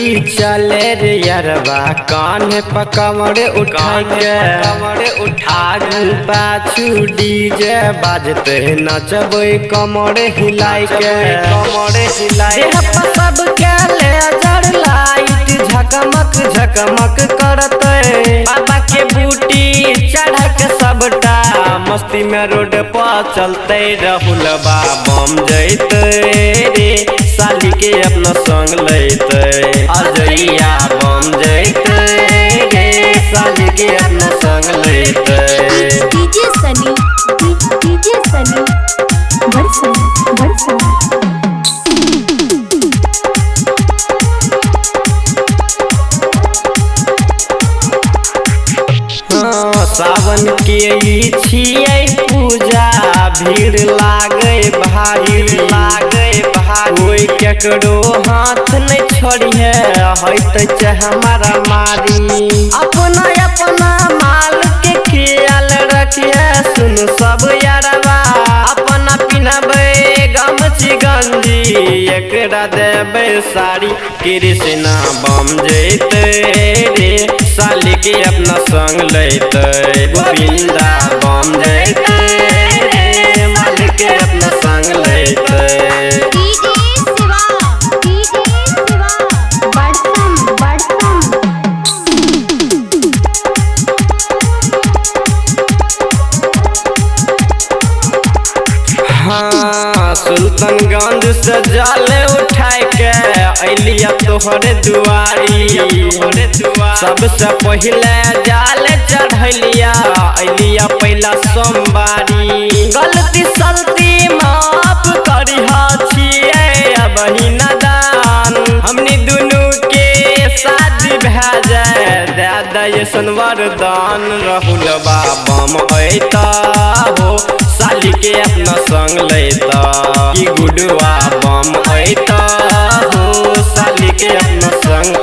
गाड़ी चले रे यारबा कान्हे पर कमर उठा के आगू पाछू डीजे बाजते नचबे कमर हिलाई के सब के लेजर लाइट झकमक झकमक करते बाबा के बूटी चढ़ा के सबटा मस्ती में रोड पर चलते राहुल बम जैते रे साली के अपना संग लेते अजैया बम जैते रे साली के अपना संग लेते डीजे सनी बरसा सावन के ई छियै पूजा भीड़ लागे भारी कोई केकरो हाथ नहीं छोड़िए होते चाहे हमारा मारी अपना अपना माल के ख्याल रखिए सुन सब यारबा अपना पिनबे गमछी गंजी एकरा देबे साड़ी कृष्णा बम जैते रे साली के अपना संग लेते गोविंदा बम जैते रे मालिक के अपना संग लेते हाँ सुल्तानगंज से जाले उठाए के अलिया तोहरे दुआरी सबसे पहले जाले चढ़लिया अलिया पहला सोमवारी गलती सलती माफ करिहा छिए अब ही नदान हमनी दुनू के शादी भए जाए दादा ये वरदान राहुल बम ऐता हो साली के अपना संग लेता कि गुडवा बम ऐता हो साली के अपना संग